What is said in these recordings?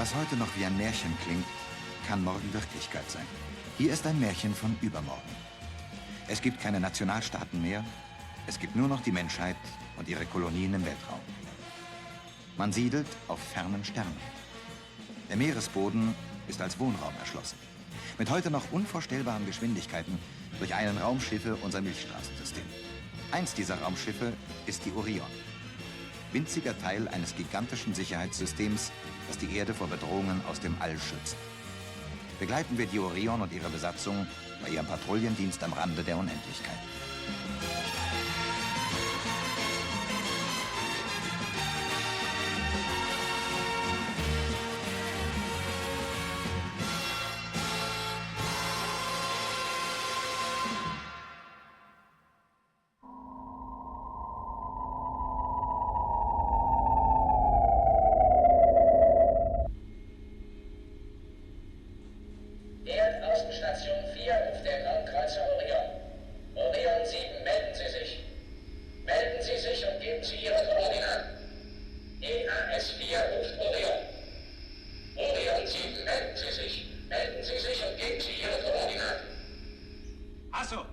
Was heute noch wie ein Märchen klingt, kann morgen Wirklichkeit sein. Hier ist ein Märchen von übermorgen. Es gibt keine Nationalstaaten mehr, es gibt nur noch die Menschheit und ihre Kolonien im Weltraum. Man siedelt auf fernen Sternen. Der Meeresboden ist als Wohnraum erschlossen. Mit heute noch unvorstellbaren Geschwindigkeiten durcheilen Raumschiffe unser Milchstraßensystem. Eins dieser Raumschiffe ist die Orion. Winziger Teil eines gigantischen Sicherheitssystems, das die Erde vor Bedrohungen aus dem All schützt. Begleiten wir die Orion und ihre Besatzung bei ihrem Patrouillendienst am Rande der Unendlichkeit. Erdaußenstation 4 auf der Raumkreuzer Orion. Orion 7, melden Sie sich. Melden Sie sich und geben Sie Ihre Koordinaten. EAS 4 ruft Orion. Orion 7, melden Sie sich. Melden Sie sich und geben Sie Ihre Koordinaten. Achso.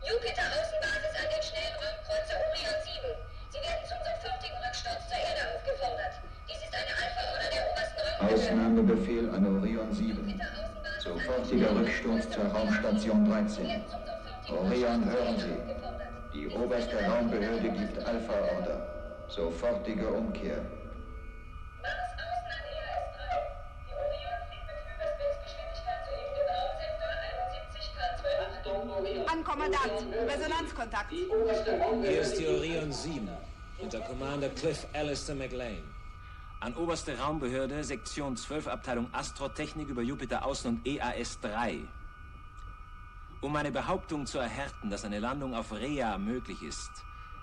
Jupiter-Außenbasis an den schnellen Raumkreuzer Orion 7. Sie werden zum sofortigen Rücksturz zur Erde aufgefordert. Dies ist eine Alpha-Order der obersten Raumbehörde. Ausnahmebefehl an Orion 7. Sofortiger Rücksturz zur Raumstation 13. Orion, hören Sie. Die oberste Raumbehörde gibt Alpha-Order. Sofortige Umkehr. Mars außen an EAS 3. Die Orion fliegt mit Hyperspace-Geschwindigkeit soeben dem Raumsektor 71 K 12. An Kommandant, Resonanzkontakt. Hier ist die Orion 7 unter Commander Cliff Alistair McLean. An oberste Raumbehörde, Sektion 12, Abteilung Astrotechnik über Jupiter Außen und EAS 3. Um meine Behauptung zu erhärten, dass eine Landung auf Rhea möglich ist,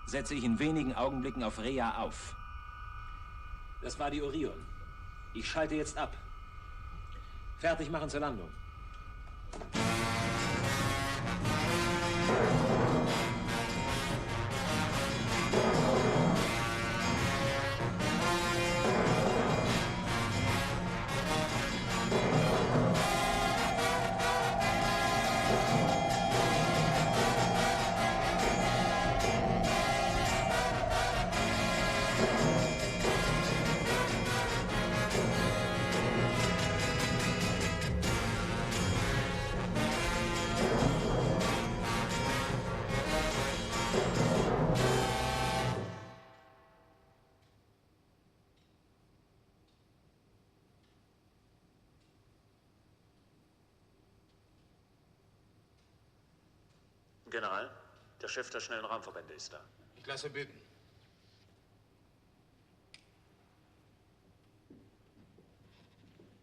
setze ich in wenigen Augenblicken auf Rhea auf. Das war die Orion. Ich schalte jetzt ab. Fertig machen zur Landung. General, der Chef der schnellen Raumverbände ist da. Ich lasse bitten.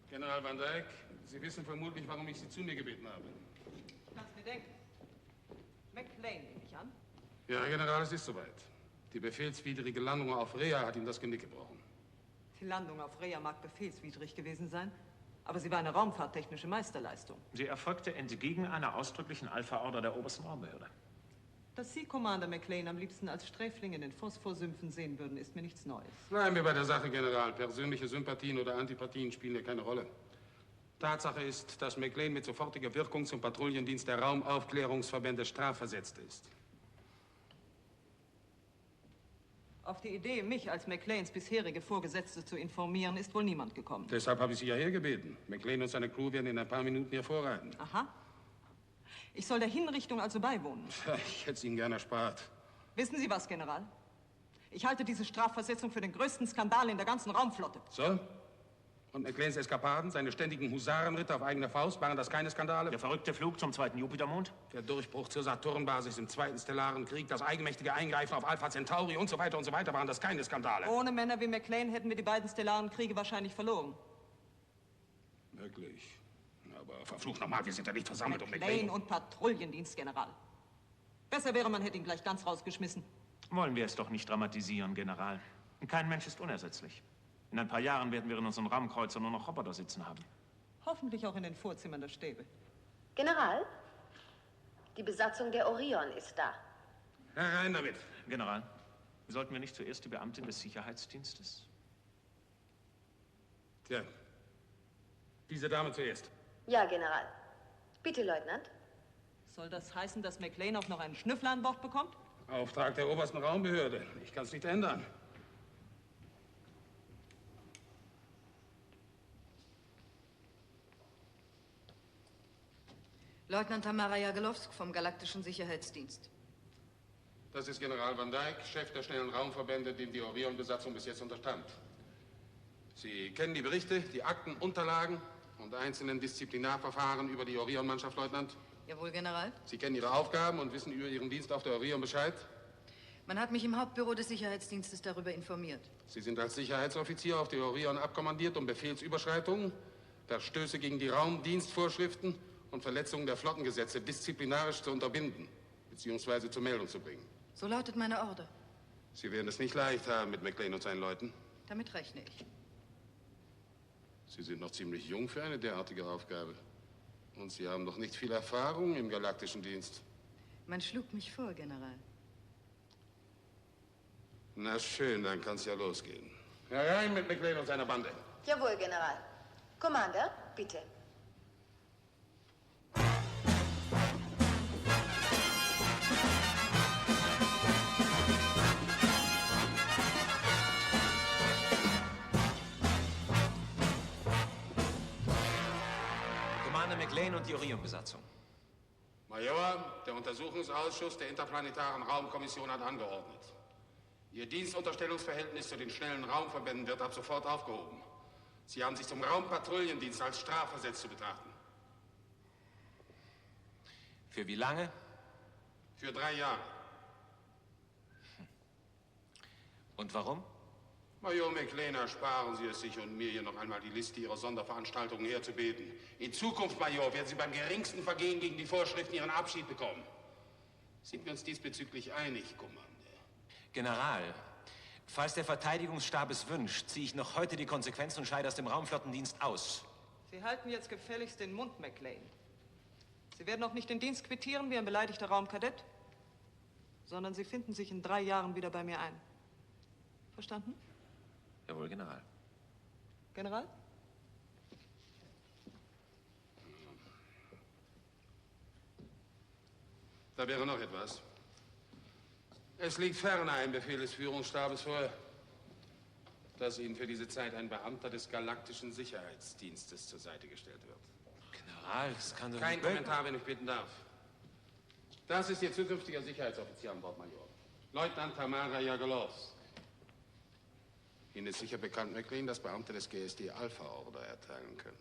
General Van Dyke, Sie wissen vermutlich, warum ich Sie zu mir gebeten habe. Kannst mir denken. McLean nehme ich an. Ja, General, es ist soweit. Die befehlswidrige Landung auf Rhea hat ihm das Genick gebrochen. Die Landung auf Rhea mag befehlswidrig gewesen sein, aber sie war eine raumfahrttechnische Meisterleistung. Sie erfolgte entgegen einer ausdrücklichen Alpha-Order der obersten Raumbehörde. Dass Sie, Commander McLean, am liebsten als Sträfling in den Phosphorsümpfen sehen würden, ist mir nichts Neues. Bleiben wir bei der Sache, General. Persönliche Sympathien oder Antipathien spielen hier keine Rolle. Tatsache ist, dass McLean mit sofortiger Wirkung zum Patrouillendienst der Raumaufklärungsverbände strafversetzt ist. Auf die Idee, mich als McLeans bisherige Vorgesetzte zu informieren, ist wohl niemand gekommen. Deshalb habe ich Sie ja hergebeten. McLean und seine Crew werden in ein paar Minuten hier vorreiten. Aha. Ich soll der Hinrichtung also beiwohnen. Ich hätte es Ihnen gern erspart. Wissen Sie was, General? Ich halte diese Strafversetzung für den größten Skandal in der ganzen Raumflotte. So? Und McLeans Eskapaden, seine ständigen Husarenritte auf eigene Faust, waren das keine Skandale? Der verrückte Flug zum zweiten Jupitermond? Der Durchbruch zur Saturnbasis im zweiten stellaren Krieg, das eigenmächtige Eingreifen auf Alpha Centauri und so weiter, waren das keine Skandale? Ohne Männer wie McLean hätten wir die beiden stellaren Kriege wahrscheinlich verloren. Wirklich? Aber verflucht nochmal, wir sind ja nicht versammelt, um McLean und Patrouillendienstgeneral. Besser wäre, man hätte ihn gleich ganz rausgeschmissen. Wollen wir es doch nicht dramatisieren, General. Kein Mensch ist unersetzlich. In ein paar Jahren werden wir in unseren Raumkreuzern nur noch Roboter sitzen haben. Hoffentlich auch in den Vorzimmern der Stäbe. General, die Besatzung der Orion ist da. Herein damit. General, sollten wir nicht zuerst die Beamtin des Sicherheitsdienstes? Tja, diese Dame zuerst. Ja, General. Bitte, Leutnant. Soll das heißen, dass McLean auch noch einen Schnüffler an Bord bekommt? Auftrag der obersten Raumbehörde. Ich kann es nicht ändern. Leutnant Tamara Jagelowsk vom Galaktischen Sicherheitsdienst. Das ist General Van Dyke, Chef der schnellen Raumverbände, dem die Orion-Besatzung bis jetzt unterstand. Sie kennen die Berichte, die Akten, Unterlagen und einzelnen Disziplinarverfahren über die Orion-Mannschaft, Leutnant? Jawohl, General. Sie kennen Ihre Aufgaben und wissen über Ihren Dienst auf der Orion Bescheid? Man hat mich im Hauptbüro des Sicherheitsdienstes darüber informiert. Sie sind als Sicherheitsoffizier auf die Orion abkommandiert, um Befehlsüberschreitungen, Verstöße gegen die Raumdienstvorschriften und Verletzungen der Flottengesetze disziplinarisch zu unterbinden, beziehungsweise zur Meldung zu bringen. So lautet meine Order. Sie werden es nicht leicht haben mit McLean und seinen Leuten. Damit rechne ich. Sie sind noch ziemlich jung für eine derartige Aufgabe. Und Sie haben noch nicht viel Erfahrung im galaktischen Dienst. Man schlug mich vor, General. Na schön, dann kann's ja losgehen. Herein mit McLean und seiner Bande. Jawohl, General. Commander, bitte. Commander McLean und die Orion-Besatzung. Major, der Untersuchungsausschuss der Interplanetaren Raumkommission hat angeordnet. Ihr Dienstunterstellungsverhältnis zu den schnellen Raumverbänden wird ab sofort aufgehoben. Sie haben sich zum Raumpatrouillendienst als strafversetzt zu betrachten. Für wie lange? Für 3 Jahre. Und warum? Major McLean, ersparen Sie es sich und mir hier noch einmal die Liste Ihrer Sonderveranstaltungen herzubeten. In Zukunft, Major, werden Sie beim geringsten Vergehen gegen die Vorschriften Ihren Abschied bekommen. Sind wir uns diesbezüglich einig, Kommandeur? General, falls der Verteidigungsstab es wünscht, ziehe ich noch heute die Konsequenzen und scheide aus dem Raumflottendienst aus. Sie halten jetzt gefälligst den Mund, McLean. Sie werden auch nicht den Dienst quittieren wie ein beleidigter Raumkadett, sondern Sie finden sich in 3 Jahren wieder bei mir ein. Verstanden? Jawohl, General. General? Da wäre noch etwas. Es liegt ferner ein Befehl des Führungsstabes vor, dass Ihnen für diese Zeit ein Beamter des Galaktischen Sicherheitsdienstes zur Seite gestellt wird. General, das kann doch Kein nicht... Kommentar, wenn ich bitten darf. Das ist Ihr zukünftiger Sicherheitsoffizier an Bord, Major. Leutnant Tamara Jagelowsk. Ihnen ist sicher bekannt, McLean, dass Beamte des GSD Alpha-Order erteilen können.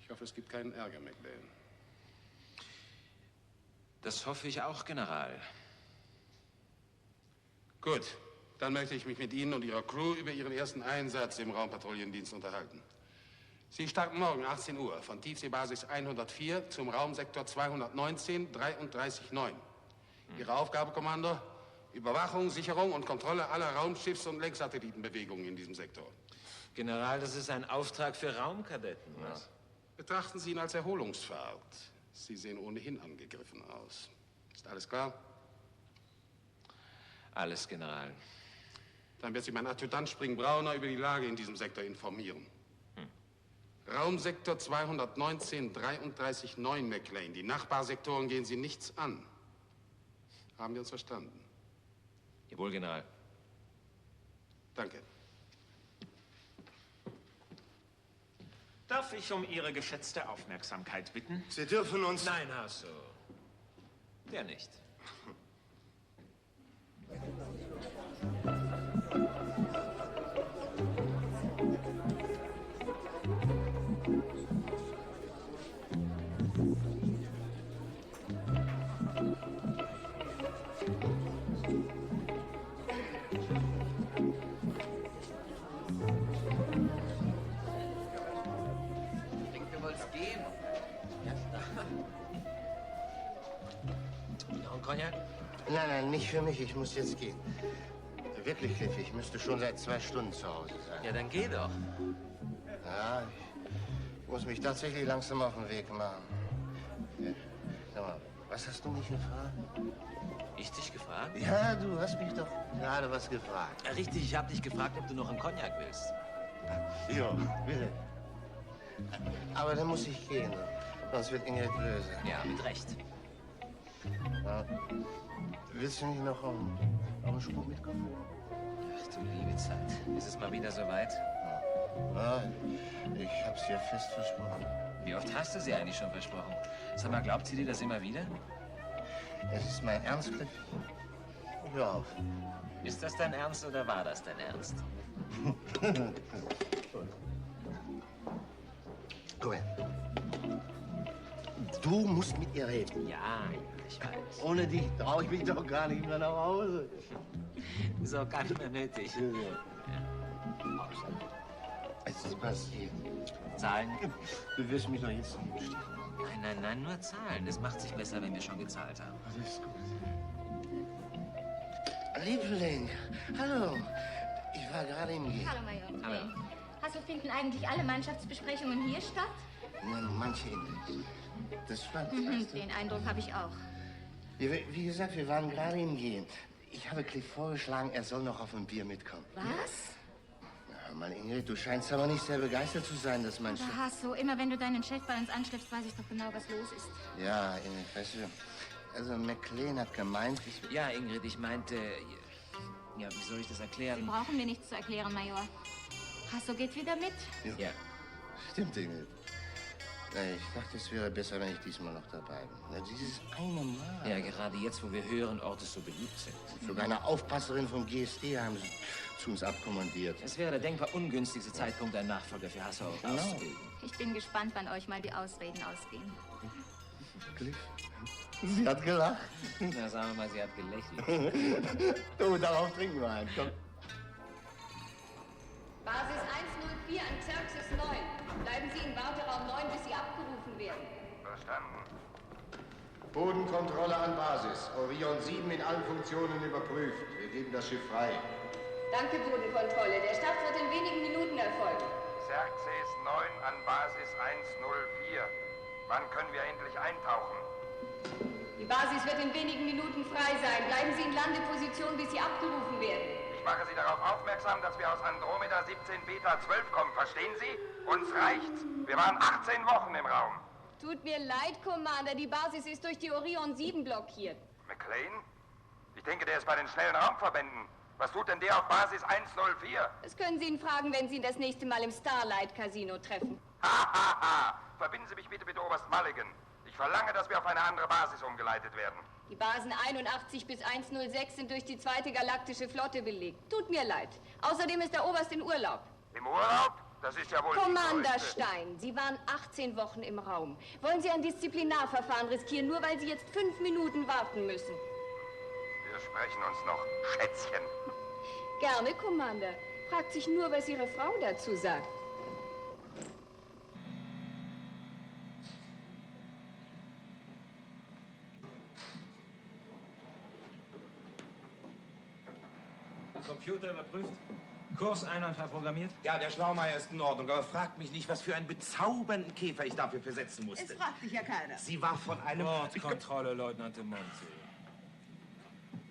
Ich hoffe, es gibt keinen Ärger, McLean. Das hoffe ich auch, General. Gut, dann möchte ich mich mit Ihnen und Ihrer Crew über Ihren ersten Einsatz im Raumpatrouillendienst unterhalten. Sie starten morgen 18 Uhr von Tiefseebasis 104 zum Raumsektor 219 339. Ihre Aufgabe, Kommandeur? Überwachung, Sicherung und Kontrolle aller Raumschiffs- und Lenksatellitenbewegungen in diesem Sektor. General, das ist ein Auftrag für Raumkadetten. Ja. Betrachten Sie ihn als Erholungsfahrt. Sie sehen ohnehin angegriffen aus. Ist alles klar? Alles, General. Dann wird Sie mein Adjutant Springbrauner über die Lage in diesem Sektor informieren. Raumsektor 219 339 McLean. Die Nachbarsektoren gehen Sie nichts an. Haben wir uns verstanden? Jawohl, General. Danke. Darf ich um Ihre geschätzte Aufmerksamkeit bitten? Sie dürfen uns... Nein, Hasso. Der nicht. Nein, nicht für mich. Ich muss jetzt gehen. Wirklich, Cliff, ich müsste schon seit 2 Stunden zu Hause sein. Ja, dann geh doch. Ja, ich muss mich tatsächlich langsam auf den Weg machen. Sag mal, was hast du mich gefragt? Ich dich gefragt? Ja, du hast mich doch gerade was gefragt. Ja, richtig, ich habe dich gefragt, ob du noch einen Cognac willst. Ja, bitte. Aber dann muss ich gehen, sonst wird Ingrid böse. Ja, mit Recht. Ja. Willst du nicht noch auf den Spuk mitkommen? Ach du liebe Zeit. Ist es mal wieder soweit? Ja, ich hab's dir fest versprochen. Wie oft hast du sie eigentlich schon versprochen? Sag mal, glaubt sie dir das immer wieder? Es ist mein Ernst, Cliff. Hör auf. Ist das dein Ernst oder war das dein Ernst? Komm her. Du musst mit ihr reden. Ja, ich weiß. Ohne dich traue ich mich doch gar nicht mehr nach Hause. Ist auch gar nicht mehr nötig. Ja. Es ist passiert. Zahlen? Du wirst mich doch jetzt nicht stehen. Nein, nein, nein, nur Zahlen. Es macht sich besser, wenn wir schon gezahlt haben. Das ist gut. Liebling, hallo. Ich war gerade im Gehen. Hallo, Major. Hallo. Also finden eigentlich alle Mannschaftsbesprechungen hier statt? Ja, manche in das Schwanz, Mhm, weißt du? den Eindruck habe ich auch. Wie gesagt, wir waren gerade im Gehen. Ich habe Cliff vorgeschlagen, er soll noch auf ein Bier mitkommen. Was? Na, mal Ingrid, du scheinst aber nicht sehr begeistert zu sein, dass mein Chef... Aber Hasso, immer wenn du deinen Chef bei uns anschleppst, weiß ich doch genau, was los ist. Ja, Ingrid, weißt du, also McLean hat gemeint, ich... Ja, Ingrid, ich meinte... Ja, wie soll ich das Sie erklären? brauchen mir nichts zu erklären, Major. Hasso geht wieder mit. Ja. Stimmt, Ingrid. Na, ich dachte, es wäre besser, wenn ich diesmal noch dabei bin. Na, dieses eine Mal. Ja, gerade jetzt, wo wir höheren Ortes so beliebt sind. Sogar eine Aufpasserin vom GSD haben sie zu uns abkommandiert. Es wäre der denkbar ungünstigste Zeitpunkt, einen Nachfolger für Hasso auszubilden. Ich bin gespannt, wann euch mal die Ausreden ausgehen. Cliff? Sie hat gelacht. Na, sagen wir mal, sie hat gelächelt. Du, darauf trinken wir einen. Komm. Basis 104 an Xerxes 9. Bleiben Sie im Warteraum 9, bis Sie abgerufen werden. Verstanden. Bodenkontrolle an Basis. Orion 7 in allen Funktionen überprüft. Wir geben das Schiff frei. Danke, Bodenkontrolle. Der Start wird in wenigen Minuten erfolgen. Xerxes 9 an Basis 104. Wann können wir endlich eintauchen? Die Basis wird in wenigen Minuten frei sein. Bleiben Sie in Landeposition, bis Sie abgerufen werden. Ich mache Sie darauf aufmerksam, dass wir aus Andromeda 17 Beta 12 kommen. Verstehen Sie? Uns reicht's. Wir waren 18 Wochen im Raum. Tut mir leid, Commander. Die Basis ist durch die Orion 7 blockiert. McLean? Ich denke, der ist bei den schnellen Raumverbänden. Was tut denn der auf Basis 104? Das können Sie ihn fragen, wenn Sie ihn das nächste Mal im Starlight Casino treffen. Ha! Verbinden Sie mich bitte mit Oberst Mulligan. Ich verlange, dass wir auf eine andere Basis umgeleitet werden. Die Basen 81 bis 106 sind durch die 2. Galaktische Flotte belegt. Tut mir leid. Außerdem ist der Oberst in Urlaub. Im Urlaub? Das ist ja wohl... Commander die größte. Stein, Sie waren 18 Wochen im Raum. Wollen Sie ein Disziplinarverfahren riskieren, nur weil Sie jetzt 5 Minuten warten müssen? Wir sprechen uns noch, Schätzchen. Gerne, Commander. Fragt sich nur, was Ihre Frau dazu sagt. Computer überprüft? Kurs einwandfrei programmiert? Ja, der Schlaumeier ist in Ordnung, aber fragt mich nicht, was für einen bezaubernden Käfer ich dafür versetzen musste. Es fragt dich ja keiner. Sie war von einem... Bordkontrolle, Leutnant de Monte.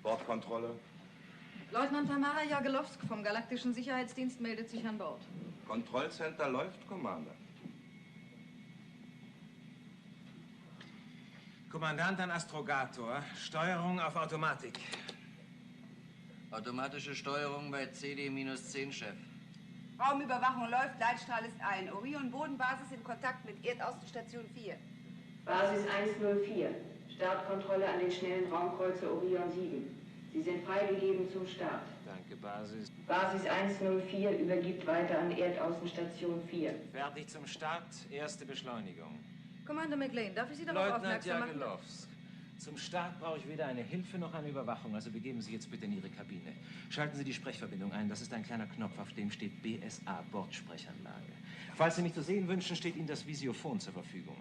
Bordkontrolle. Leutnant Tamara Jagelowsk vom Galaktischen Sicherheitsdienst meldet sich an Bord. Kontrollcenter läuft, Commander. Kommandant an Astrogator. Steuerung auf Automatik. Automatische Steuerung bei CD-10, Chef. Raumüberwachung läuft, Leitstrahl ist ein. Orion Bodenbasis in Kontakt mit Erdaußenstation 4. Basis 104. Startkontrolle an den schnellen Raumkreuzer Orion 7. Sie sind freigegeben zum Start. Danke, Basis. Basis 104 übergibt weiter an Erdaußenstation 4. Fertig zum Start. Erste Beschleunigung. Commander McLean, darf ich Sie darauf Leutnant aufmerksam machen? Jagelowsk. Zum Start brauche ich weder eine Hilfe noch eine Überwachung, also begeben Sie jetzt bitte in Ihre Kabine. Schalten Sie die Sprechverbindung ein. Das ist ein kleiner Knopf, auf dem steht BSA, Bordsprechanlage. Falls Sie mich zu sehen wünschen, steht Ihnen das Visiophon zur Verfügung.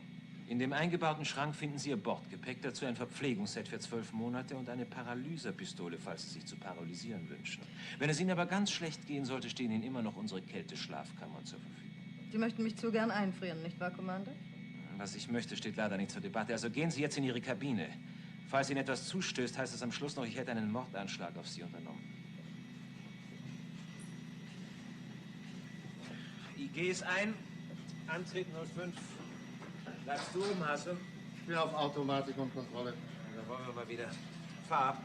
In dem eingebauten Schrank finden Sie Ihr Bordgepäck, dazu ein Verpflegungsset für 12 Monate und eine Paralyserpistole, falls Sie sich zu paralysieren wünschen. Wenn es Ihnen aber ganz schlecht gehen sollte, stehen Ihnen immer noch unsere Kälteschlafkammern zur Verfügung. Sie möchten mich zu gern einfrieren, nicht wahr, Commander? Was ich möchte, steht leider nicht zur Debatte. Also gehen Sie jetzt in Ihre Kabine. Falls Ihnen etwas zustößt, heißt es am Schluss noch, ich hätte einen Mordanschlag auf Sie unternommen. IG ist ein. Antrieb 05. Bleibst du oben, Hasse? Ich bin auf Automatik und Kontrolle. Dann wollen wir mal wieder. Fahr ab.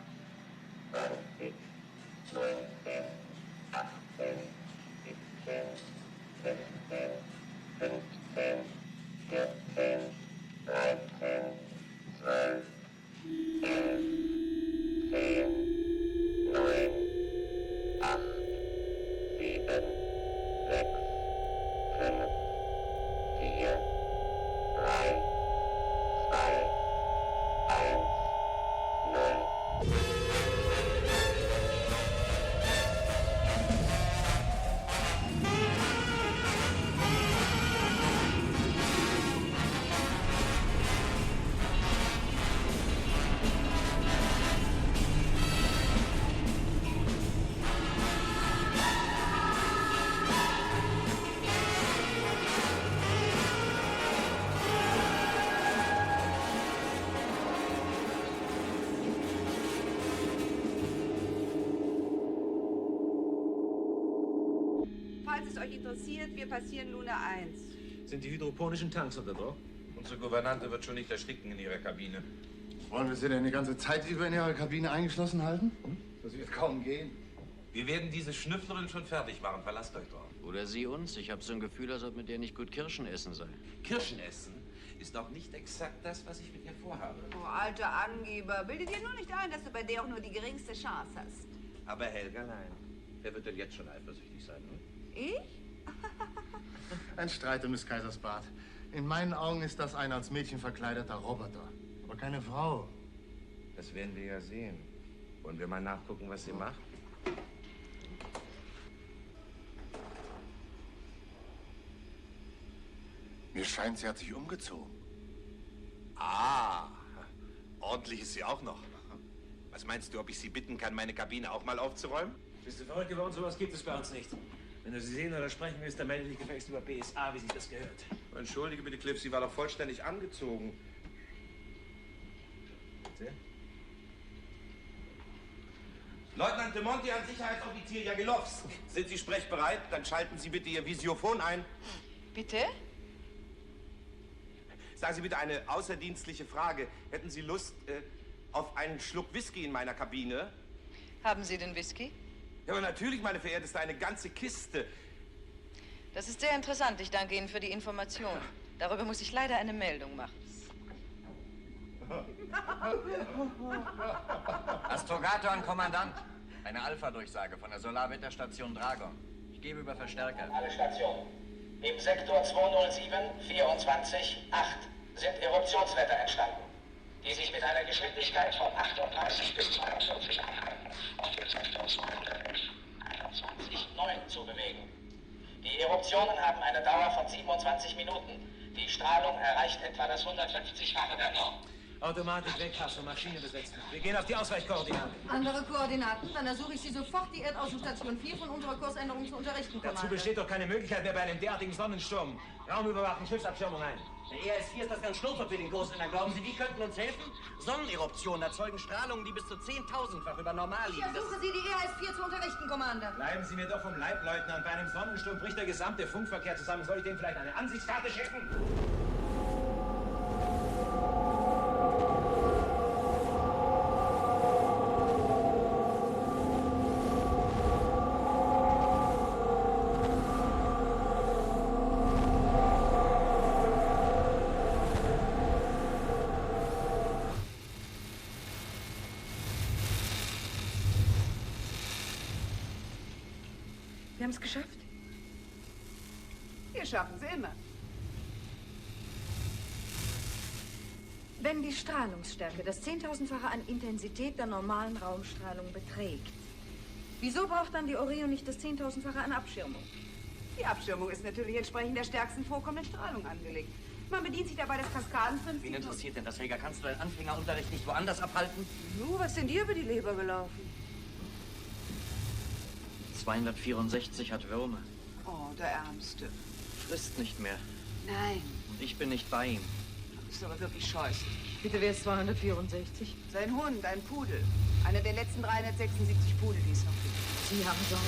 Falls es euch interessiert, wir passieren Luna 1. Sind die hydroponischen Tanks unter Druck? Unsere Gouvernante wird schon nicht ersticken in ihrer Kabine. Wollen wir Sie denn die ganze Zeit über in Ihrer Kabine eingeschlossen halten? Das wird kaum gehen. Wir werden diese Schnüfflerin schon fertig machen. Verlasst euch drauf. Oder Sie uns. Ich habe so ein Gefühl, als ob mit der nicht gut Kirschen essen sei. Kirschen essen ist doch nicht exakt das, was ich mit ihr vorhabe. Oh, alter Angeber, bilde dir nur nicht ein, dass du bei der auch nur die geringste Chance hast. Aber Helgerlein, wer wird denn jetzt schon eifersüchtig sein? Hm? Ich? Ein Streit um des Kaisers Bart. In meinen Augen ist das ein als Mädchen verkleideter Roboter. Aber keine Frau. Das werden wir ja sehen. Wollen wir mal nachgucken, was sie macht? Mir scheint, sie hat sich umgezogen. Ah, ordentlich ist sie auch noch. Was meinst du, ob ich Sie bitten kann, meine Kabine auch mal aufzuräumen? Bist du verrückt geworden? Sowas gibt es bei uns nicht. Wenn du sie sehen oder sprechen willst, dann melde dich gefälligst über BSA, wie sich das gehört. Entschuldige bitte, Cliff, sie war doch vollständig angezogen. Bitte? Leutnant de Monti an Sicherheitsoffizier Jagelowsk. Sind Sie sprechbereit? Dann schalten Sie bitte Ihr Visiophon ein. Bitte? Sagen Sie bitte eine außerdienstliche Frage. Hätten Sie Lust auf einen Schluck Whisky in meiner Kabine? Haben Sie den Whisky? Ja, aber natürlich, meine Verehrteste, eine ganze Kiste. Das ist sehr interessant. Ich danke Ihnen für die Information. Darüber muss ich leider eine Meldung machen. Astrogator an Kommandant. Eine Alpha-Durchsage von der Solarwetterstation Dragon. Ich gebe über Verstärker. Alle Stationen. Im Sektor 207-24-8 sind Eruptionswetter entstanden, die sich mit einer Geschwindigkeit von 38 bis 42 Einheiten auf dem Sektor 211-21-9 zu bewegen. Die Eruptionen haben eine Dauer von 27 Minuten. Die Strahlung erreicht etwa das 150-fache der Norm. Automatik wegpassen, Maschine besetzen. Wir gehen auf die Ausweichkoordinaten. Andere Koordinaten? Dann ersuche ich Sie sofort, die Erdaußenstation 4 von unserer Kursänderung zu unterrichten, Dazu Commander. besteht doch keine Möglichkeit mehr bei einem derartigen Sonnensturm. Raumüberwachung, Schiffsabschirmung ein. Der ERS-4 ist das ganz schnurfer für den Kursänder. Glauben Sie, die könnten uns helfen? Sonneneruptionen erzeugen Strahlungen, die bis zu 10.000-fach über normal Ich liegen. ersuche Sie, die ERS-4 zu unterrichten, Commander. Bleiben Sie mir doch vom Leib, Leutnant. Bei einem Sonnensturm bricht der gesamte Funkverkehr zusammen. Soll ich denen vielleicht eine Ansichtskarte schicken? Wir haben es geschafft. Wir schaffen es immer. Wenn die Strahlungsstärke das 10.000-fache an Intensität der normalen Raumstrahlung beträgt, wieso braucht dann die Orion nicht das 10.000-fache an Abschirmung? Die Abschirmung ist natürlich entsprechend der stärksten vorkommenden Strahlung angelegt. Man bedient sich dabei das Kaskadenprinzip. Wen interessiert denn das, Helga? Kannst du deinen Anfängerunterricht nicht woanders abhalten? Was sind dir über die Leber gelaufen? 264 hat Würmer. Oh, der Ärmste. Frisst nicht mehr. Nein. Und ich bin nicht bei ihm. Das ist aber wirklich scheußlich. Bitte, wer ist 264? Sein Hund, ein Pudel. Einer der letzten 376 Pudel, die es noch gibt. Sie haben Sorgen.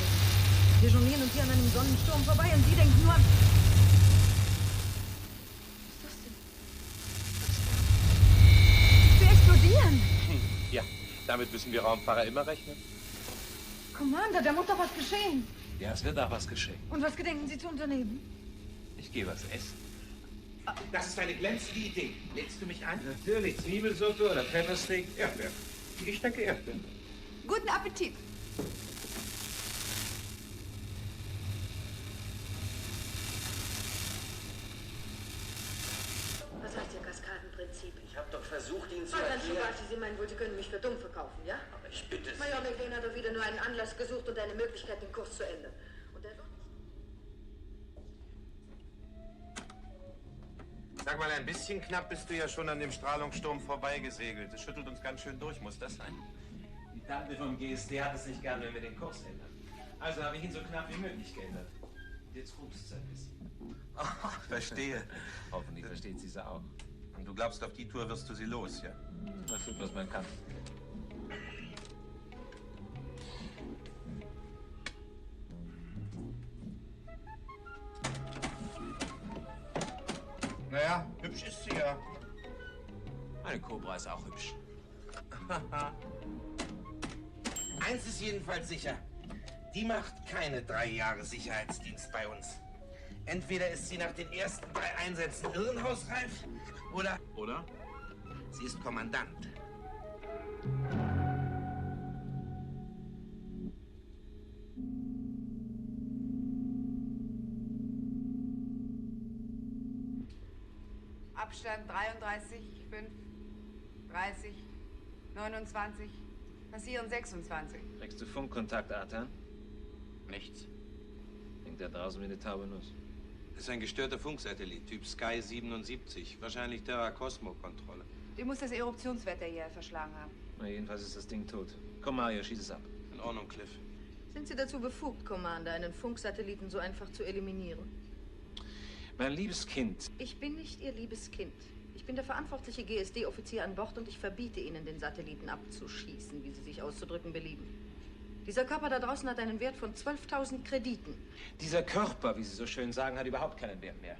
Wir jonglieren uns hier an einem Sonnensturm vorbei und Sie denken nur an... Was ist das denn? Sie explodieren! Ja, damit müssen wir Raumfahrer immer rechnen. Commander, da muss doch was geschehen. Ja, es wird auch was geschehen. Und was gedenken Sie zu unternehmen? Ich gehe was essen. Das ist eine glänzende Idee. Lädst du mich ein? Natürlich, Zwiebelsuppe oder Pfeffersteak, Erdbeeren. Ich denke Erdbeeren. Guten Appetit. Was heißt Ihr Kaskadenprinzip? Ich habe doch versucht, Ihnen zu Fräulein erklären... Schubasi, Sie meinen wohl, Sie können mich für dumm verkaufen, ja? Aber ich bitte Sie. Major McLean hat doch wieder nur einen Anlass gesucht und eine Möglichkeit, den Kurs zu ändern. Und er... Sag mal, ein bisschen knapp bist du ja schon an dem Strahlungssturm vorbeigesegelt. Das schüttelt uns ganz schön durch. Muss das sein? Die Tante vom GSD hat es nicht gern, wenn wir den Kurs ändern. Also habe ich ihn so knapp wie möglich geändert. Und jetzt rupst es ein bisschen. Oh, verstehe. Hoffentlich versteht sie es auch. Und du glaubst, auf die Tour wirst du sie los, ja? Man tut, was man kann. Naja, hübsch ist sie ja. Eine Cobra ist auch hübsch. Eins ist jedenfalls sicher. Die macht keine 3 Jahre Sicherheitsdienst bei uns. Entweder ist sie nach den ersten 3 Einsätzen irrenhausreif oder... Oder? Sie ist Kommandant. Abstand 33, 5, 30, 29, passieren 26. Kriegst du Funkkontakt, Artan? Nichts. Hängt da draußen wie eine taube Nuss. Das ist ein gestörter Funksatellit, Typ Sky 77. Wahrscheinlich Terra-Cosmo-Kontrolle. Die muss das Eruptionswetter hier verschlagen haben. Na, jedenfalls ist das Ding tot. Komm, Mario, schieß es ab. In Ordnung, Cliff. Sind Sie dazu befugt, Commander, einen Funksatelliten so einfach zu eliminieren? Mein liebes Kind. Ich bin nicht Ihr liebes Kind. Ich bin der verantwortliche GSD-Offizier an Bord und ich verbiete Ihnen, den Satelliten abzuschießen, wie Sie sich auszudrücken belieben. Dieser Körper da draußen hat einen Wert von 12.000 Krediten. Dieser Körper, wie Sie so schön sagen, hat überhaupt keinen Wert mehr.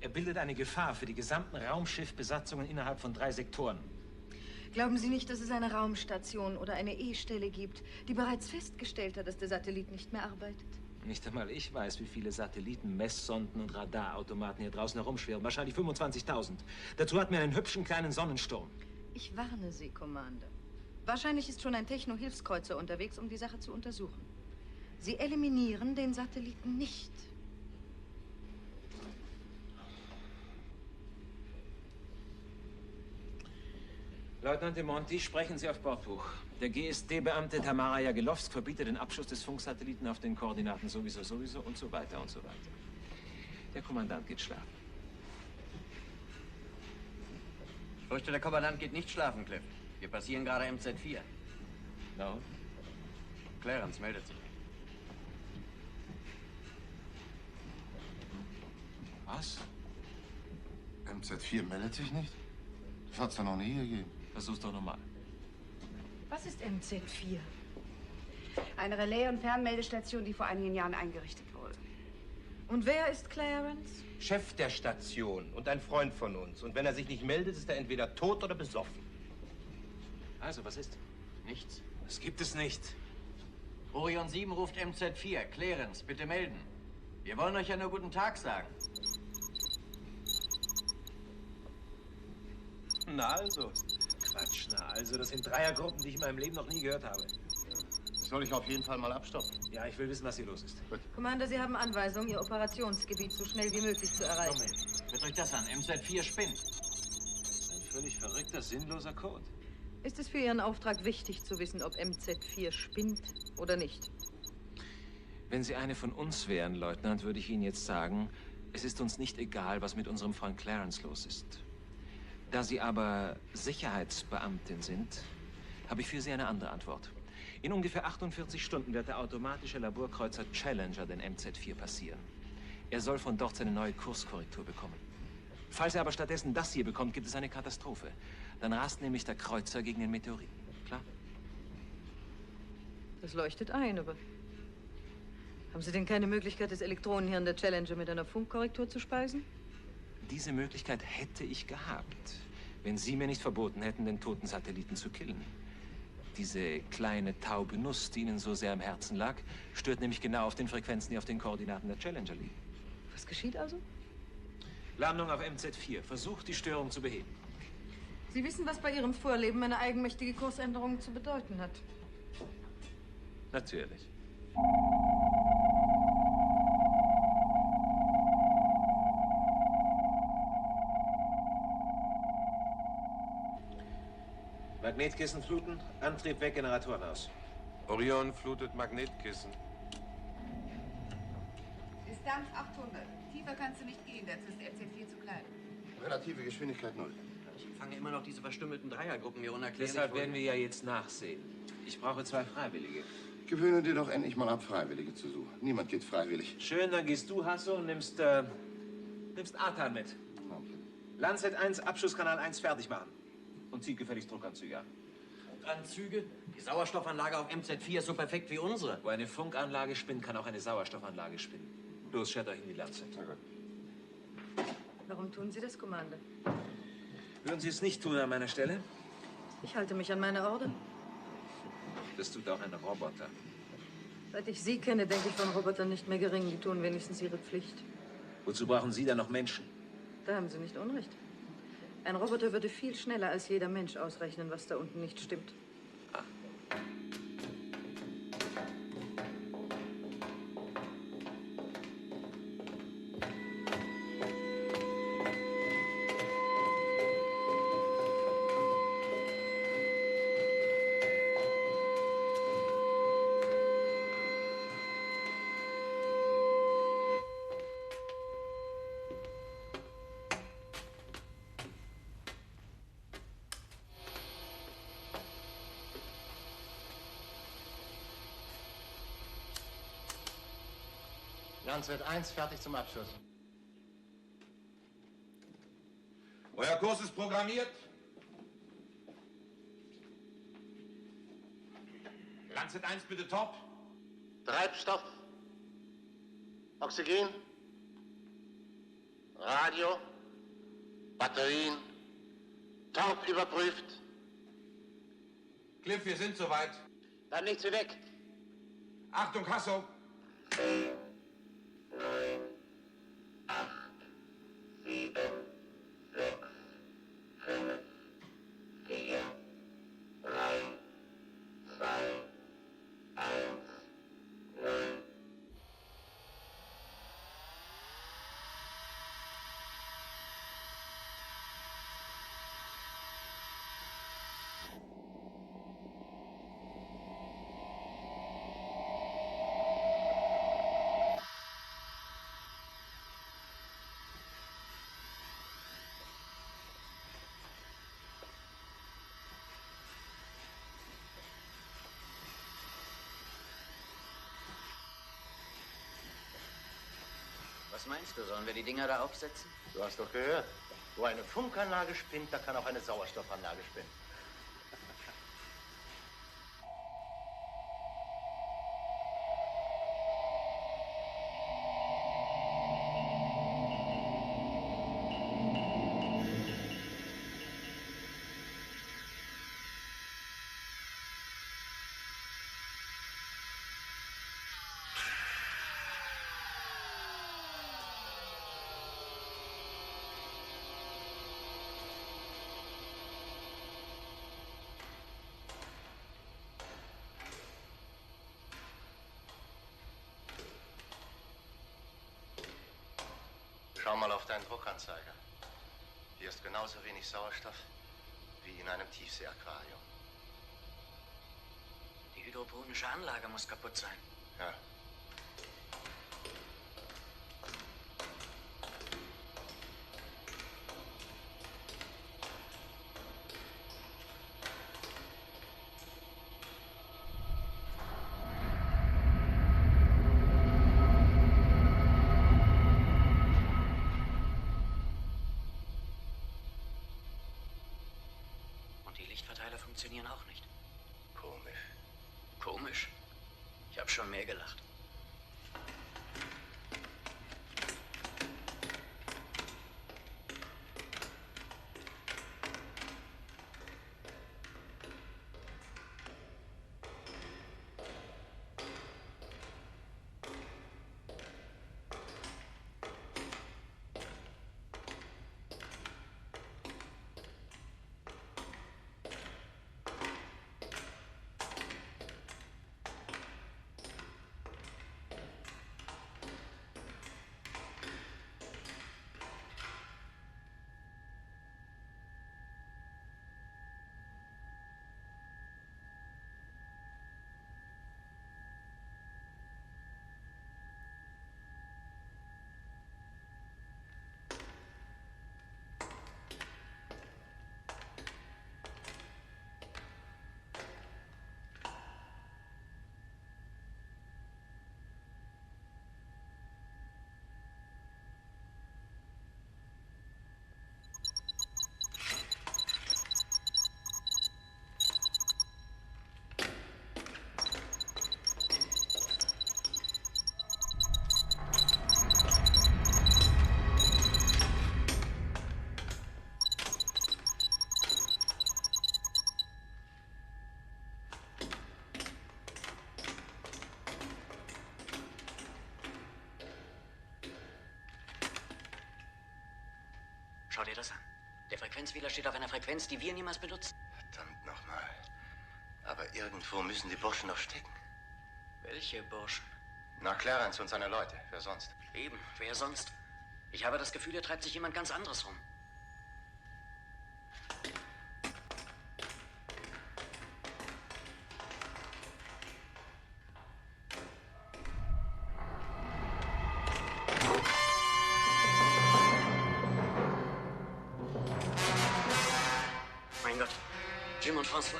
Er bildet eine Gefahr für die gesamten Raumschiffbesatzungen innerhalb von 3 Sektoren. Glauben Sie nicht, dass es eine Raumstation oder eine E-Stelle gibt, die bereits festgestellt hat, dass der Satellit nicht mehr arbeitet? Nicht einmal ich weiß, wie viele Satelliten, Messsonden und Radarautomaten hier draußen herumschwirren. Wahrscheinlich 25.000. Dazu hatten wir einen hübschen kleinen Sonnensturm. Ich warne Sie, Commander. Wahrscheinlich ist schon ein Techno-Hilfskreuzer unterwegs, um die Sache zu untersuchen. Sie eliminieren den Satelliten nicht. Leutnant de Monti, sprechen Sie auf Bordbuch. Der GSD-Beamte Tamara Jagelowsk verbietet den Abschuss des Funksatelliten auf den Koordinaten sowieso und so weiter und so weiter. Der Kommandant geht schlafen. Ich fürchte, der Kommandant geht nicht schlafen, Cliff. Wir passieren gerade MZ4. No? Clarence meldet sich. Was? MZ4 meldet sich nicht? Das hat's doch noch nie gegeben. Versuch's doch nochmal. Was ist MZ4? Eine Relais- und Fernmeldestation, die vor einigen Jahren eingerichtet wurde. Und wer ist Clarence? Chef der Station und ein Freund von uns. Und wenn er sich nicht meldet, ist er entweder tot oder besoffen. Also, was ist? Nichts. Das gibt es nicht. Orion 7 ruft MZ4. Clarence, bitte melden. Wir wollen euch ja nur guten Tag sagen. Na also. Quatsch, na also, das sind Dreiergruppen, die ich in meinem Leben noch nie gehört habe. Das soll ich auf jeden Fall mal abstopfen. Ja, ich will wissen, was hier los ist. Gut. Commander, Sie haben Anweisung, Ihr Operationsgebiet so schnell wie möglich zu erreichen. Moment, hört euch das an. MZ4 spinnt. Das ist ein völlig verrückter, sinnloser Code. Ist es für Ihren Auftrag wichtig zu wissen, ob MZ4 spinnt oder nicht? Wenn Sie eine von uns wären, Leutnant, würde ich Ihnen jetzt sagen, Es ist uns nicht egal, was mit unserem Freund Clarence los ist. Da Sie aber Sicherheitsbeamtin sind, habe ich für Sie eine andere Antwort. In ungefähr 48 Stunden wird der automatische Laborkreuzer Challenger den MZ4 passieren. Er soll von dort seine neue Kurskorrektur bekommen. Falls er aber stattdessen das hier bekommt, gibt es eine Katastrophe. Dann rast nämlich der Kreuzer gegen den Meteoriten. Klar? Das leuchtet ein, aber haben Sie denn keine Möglichkeit, das Elektronenhirn der Challenger mit einer Funkkorrektur zu speisen? Diese Möglichkeit hätte ich gehabt, wenn Sie mir nicht verboten hätten, den toten Satelliten zu killen. Diese kleine taube Nuss, die Ihnen so sehr am Herzen lag, stört nämlich genau auf den Frequenzen, die auf den Koordinaten der Challenger liegen. Was geschieht also? Landung auf MZ4. Versucht, die Störung zu beheben. Sie wissen, was bei Ihrem Vorleben eine eigenmächtige Kursänderung zu bedeuten hat. Natürlich. Magnetkissen fluten, Antrieb weg, Generatoren aus. Orion flutet Magnetkissen. Distanz 800. Tiefer kannst du nicht gehen, dazu ist MZ4 zu klein. Relative Geschwindigkeit 0. Ich fange immer noch diese verstümmelten Dreiergruppen mir unerklärlich Deshalb vor. werden wir ja jetzt nachsehen. Ich brauche 2 Freiwillige. Gewöhne dir doch endlich mal ab, Freiwillige zu suchen. Niemand geht freiwillig. Schön, dann gehst du, Hasso, und nimmst Artan mit. Okay. Lancet 1, Abschusskanal 1 fertig machen. Und zieh gefälligst Druckanzüge an. Druckanzüge? Die Sauerstoffanlage auf MZ4 ist so perfekt wie unsere. Wo eine Funkanlage spinnt, kann auch eine Sauerstoffanlage spinnen. Los, schert euch in die Lancet. Warum tun Sie das, Commander? Würden Sie es nicht tun an meiner Stelle? Ich halte mich an meine Order. Das tut auch ein Roboter. Seit ich Sie kenne, denke ich von Robotern nicht mehr gering. Die tun wenigstens ihre Pflicht. Wozu brauchen Sie dann noch Menschen? Da haben Sie nicht Unrecht. Ein Roboter würde viel schneller als jeder Mensch ausrechnen, was da unten nicht stimmt. Lancet 1 fertig zum Abschuss. Euer Kurs ist programmiert. Lancet 1 bitte top. Treibstoff, Oxygen, Radio, Batterien, top überprüft. Cliff, wir sind soweit. Dann nichts wie weg. Achtung, Hasso. 9, 8, 7, 6, 5, 4, 3, 2, 1, 0. Was meinst du, sollen wir die Dinger da aufsetzen? Du hast doch gehört, wo eine Funkanlage spinnt, da kann auch eine Sauerstoffanlage spinnen. Schau mal auf deinen Druckanzeiger. Hier ist genauso wenig Sauerstoff wie in einem Tiefseeaquarium. Die hydroponische Anlage muss kaputt sein. Ja. funktionieren auch nicht. Komisch. Komisch? Ich habe schon mehr gelacht. Schau dir das an. Der Frequenzwähler steht auf einer Frequenz, die wir niemals benutzen. Verdammt nochmal. Aber irgendwo müssen die Burschen noch stecken. Welche Burschen? Na, Clarence und seine Leute. Wer sonst? Eben, wer sonst? Ich habe das Gefühl, hier treibt sich jemand ganz anderes rum. Mein Gott, Jim und François.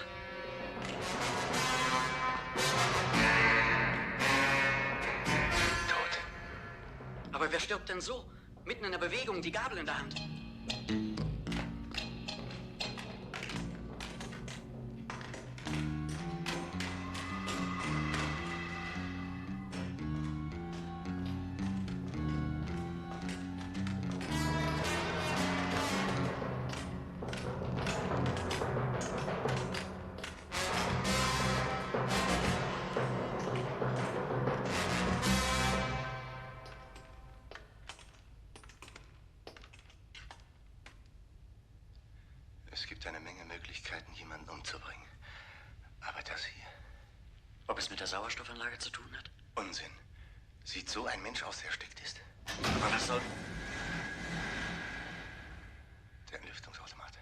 Tot. Aber wer stirbt denn so? Mitten in der Bewegung, die Gabel in der Hand. Es gibt eine Menge Möglichkeiten, jemanden umzubringen. Aber das hier? Ob es mit der Sauerstoffanlage zu tun hat? Unsinn. Sieht so ein Mensch aus, der erstickt ist? Aber was soll... Der Entlüftungsautomat.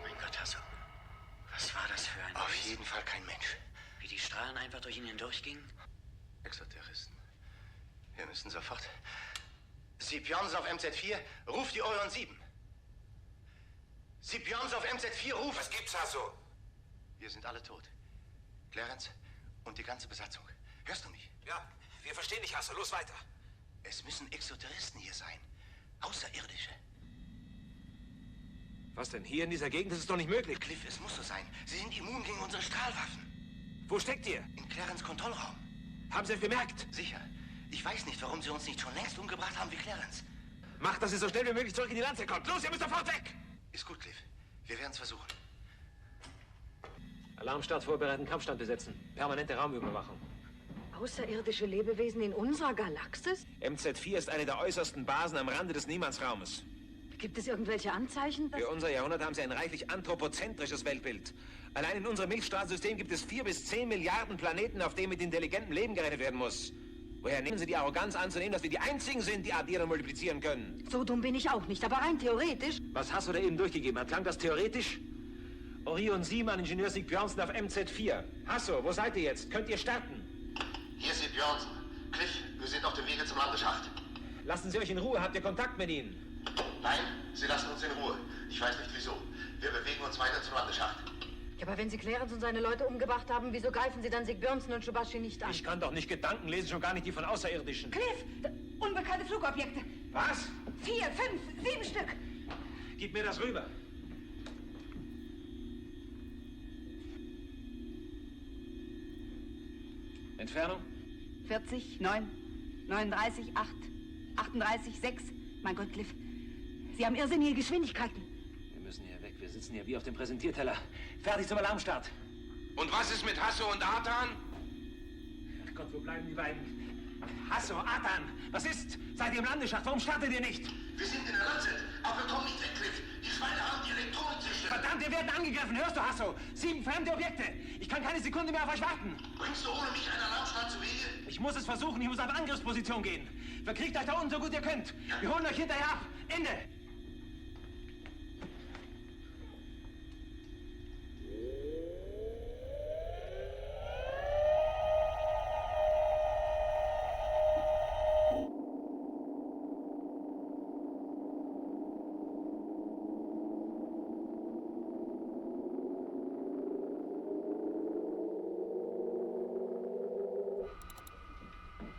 Mein Gott, Hasso. Was war das für ein... Auf jeden Fall kein Mensch. Wie die Strahlen einfach durch ihn hindurchgingen? Exoterroristen. Wir müssen sofort... Sie Pionsen auf MZ4, ruf die Orion 7. Scipions auf MZ4 ruft. Was gibt's, Hasso? Wir sind alle tot. Clarence und die ganze Besatzung. Hörst du mich? Ja, wir verstehen dich, Hasso. Los weiter. Es müssen Exoterroristen hier sein. Außerirdische. Was denn? Hier in dieser Gegend ist es doch nicht möglich. Cliff, es muss so sein. Sie sind immun gegen unsere Strahlwaffen. Wo steckt ihr? In Clarence Kontrollraum. Haben Sie es gemerkt? Sicher. Ich weiß nicht, warum Sie uns nicht schon längst umgebracht haben wie Clarence. Macht, dass ihr so schnell wie möglich zurück in die Lanze kommt. Los, ihr müsst sofort weg! Ist gut, Cliff. Wir werden es versuchen. Alarmstart vorbereiten, Kampfstand besetzen. Permanente Raumüberwachung. Außerirdische Lebewesen in unserer Galaxis? MZ4 ist eine der äußersten Basen am Rande des Niemandsraumes. Gibt es irgendwelche Anzeichen? Für unser Jahrhundert haben sie ein reichlich anthropozentrisches Weltbild. Allein in unserem Milchstraßensystem gibt es 4 bis 10 Milliarden Planeten, auf denen mit intelligentem Leben gerettet werden muss. Woher nehmen Sie die Arroganz anzunehmen, dass wir die Einzigen sind, die addieren und multiplizieren können? So dumm bin ich auch nicht, aber rein theoretisch. Was Hasso da eben durchgegeben hat, klang das theoretisch? Orion 7 an Ingenieur Sig Björnsen auf MZ4. Hasso, wo seid ihr jetzt? Könnt ihr starten? Hier ist Sig Björnsen. Cliff, wir sind auf dem Wege zum Landeschacht. Lassen Sie euch in Ruhe. Habt ihr Kontakt mit ihnen? Nein, Sie lassen uns in Ruhe. Ich weiß nicht wieso. Wir bewegen uns weiter zum Landeschacht. Ja, aber wenn Sie Clarence und seine Leute umgebracht haben, wieso greifen Sie dann Sig Björnsen und Shubashi nicht an? Ich kann doch nicht Gedanken lesen, schon gar nicht die von Außerirdischen. Cliff, unbekannte Flugobjekte. Was? 4, 5, 7 Stück. Gib mir das rüber. Entfernung? 40, 9, 39, 8, 38, 6. Mein Gott, Cliff, Sie haben irrsinnige Geschwindigkeiten. Wir müssen hier weg. Wir sitzen hier wie auf dem Präsentierteller. Fertig zum Alarmstart. Und was ist mit Hasso und Artan? Ach Gott, wo bleiben die beiden? Hasso, Artan, was ist? Seid ihr im Landeschacht? Warum startet ihr nicht? Wir sind in der Landsat, aber wir kommen nicht weg, Cliff. Die Schweine haben die Elektronik zerstört. Verdammt, wir werden angegriffen. Hörst du, Hasso? 7 fremde Objekte. Ich kann keine Sekunde mehr auf euch warten. Bringst du ohne mich einen Alarmstart zu Wege? Ich muss es versuchen. Ich muss auf Angriffsposition gehen. Verkriegt euch da unten so gut ihr könnt. Ja. Wir holen euch hinterher ab. Ende.